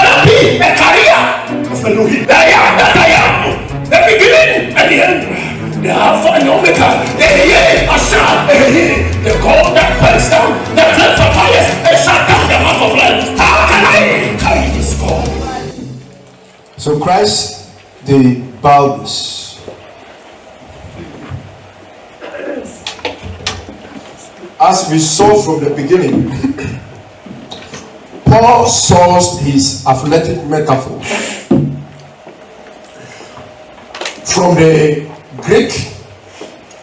cannot be a career of Elohim. The I am that I am, the beginning and the end, the Alpha and Omega, the God that burns down the flames of fire and shut down the mouth of life. How can I carry this God? So Christ, the Balbis. As we saw from the beginning, Paul sourced his athletic metaphors from the Greek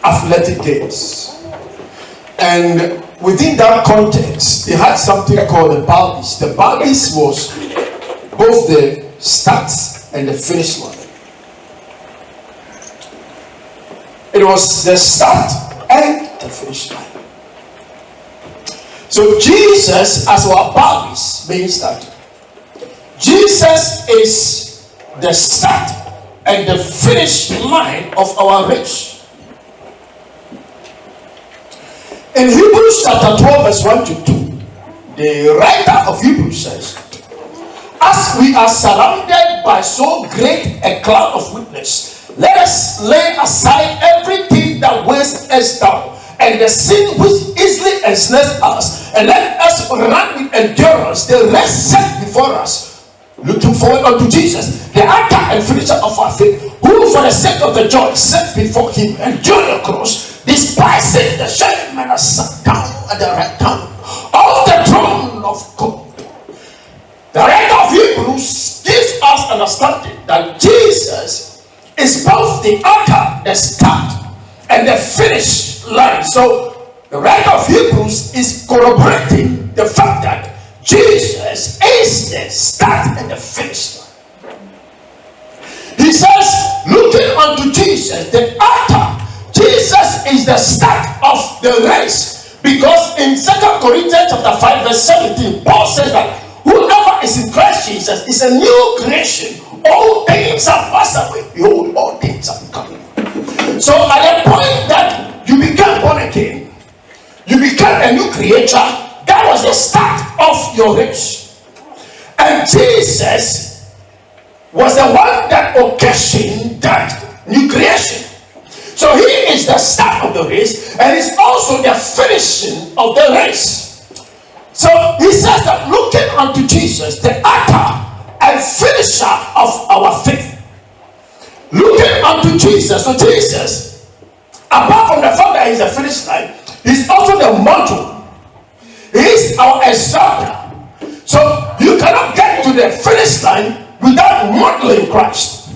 athletic games. And within that context, they had something called the Balbis. The Balbis was both the start and the finish line. It was the start and the finish line. So Jesus as our Balbis means that Jesus is the start and the finish line of our race. In Hebrews chapter 12 verse 1 to 2, the writer of Hebrews says, as we are surrounded by so great a cloud of witness, let us lay aside everything that weighs us down and the sin which easily ensnares us, and let us run with endurance the race set before us, looking forward unto Jesus, the author and finisher of our faith, who for the sake of the joy set before him endured the cross, despising the shame, and has sat down at the right hand of the throne of God. The writer of Hebrews gives us understanding that Jesus is both the author, the start, and the finish line. So the writer of Hebrews is corroborating the fact that Jesus is the start and the finish line. He says, looking unto Jesus, the author, Jesus is the start of the race, because in 2 Corinthians chapter 5 verse 17, Paul says that whoever is in Christ Jesus is a new creation. All things have passed away. Behold, all things have become new. So at the point that you became born again, you became a new creature, that was the start of your race. And Jesus was the one that occasioned that new creation. So he is the start of the race, and is also the finishing of the race. So he says that looking unto Jesus, the author and finisher of our faith. Looking unto Jesus. So Jesus, apart from the fact that he's the finish line, he's also the model. He is our example. So you cannot get to the finish line without modeling Christ.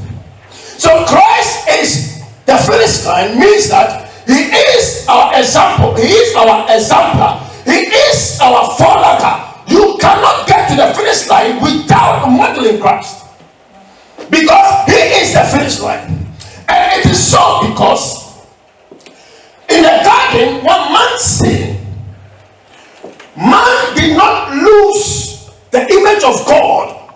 So Christ is the finish line, means that he is our example. He is our exemplar. He is our forerunner. You cannot get to the finish line without modeling Christ, because he is the finish line. And it is so because in the garden, when man sinned, man did not lose the image of God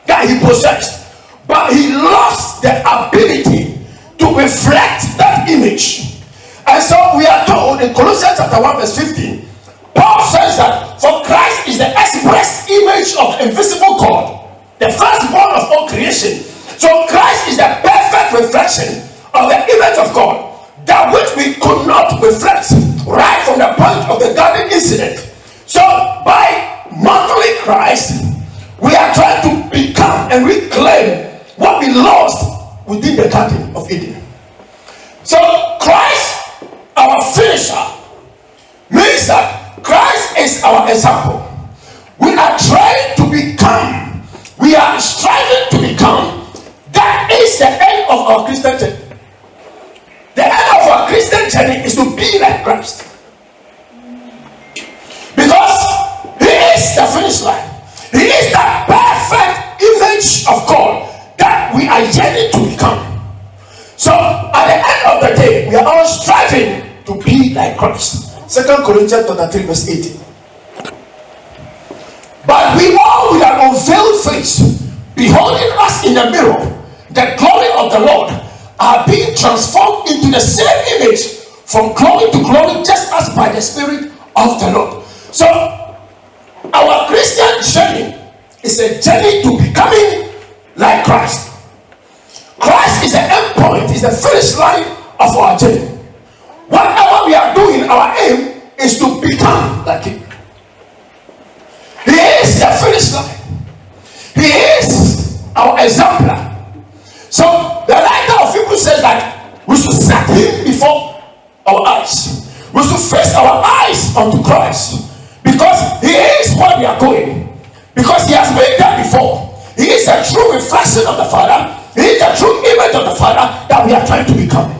that he possessed, but he lost the ability to reflect that image. And so we are told in Colossians chapter 1 verse 15, Paul says that for Christ is the express image of the invisible God, the firstborn of all creation. So Christ is the perfect reflection of the image of God, that which we could not reflect right from the point of the garden incident. So by modeling Christ, we are trying to become and reclaim what we lost within the garden of Eden. So Christ, our finisher, means that Christ is our example. We are trying to become, we are striving to become. That is the end of our Christian journey. The end of our Christian journey is to be like Christ, because he is the finish line. He is that perfect image of God that we are yearning to become. So at the end of the day, we are all striving to be like Christ. 2 Corinthians chapter 3 verse 18. But we all with an unveiled face, beholding us in the mirror, the glory of the Lord, are being transformed into the same image from glory to glory, just as by the Spirit of the Lord. So our Christian journey is is a journey to becoming like Christ. Christ is the end point, is the finish line of our journey. Whatever we are doing, our aim is to become like him. He is the finish line. He is our exemplar. So the writer of Hebrews says that we should set him before our eyes. We should fix our eyes onto Christ, because he is where we are going, because he has been there before. He is a true reflection of the Father. He is a true image of the Father that we are trying to become.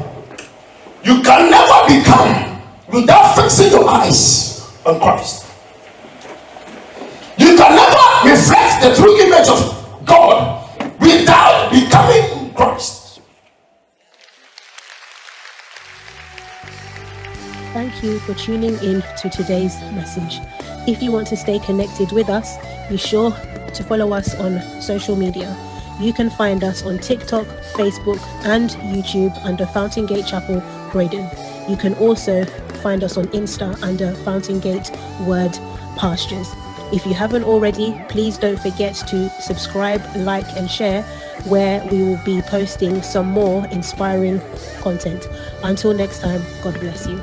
You can never become without fixing your eyes on Christ. You can never reflect the true image of God without becoming Christ. Thank you for tuning in to today's message. If you want to stay connected with us, be sure to follow us on social media. You can find us on TikTok, Facebook, and YouTube under Fountain Gate Chapel, Croydon. You can also find us on Insta under Fountain Gate Word Pastures. If you haven't already, please don't forget to subscribe, like, and share, where we will be posting some more inspiring content. Until next time, God bless you.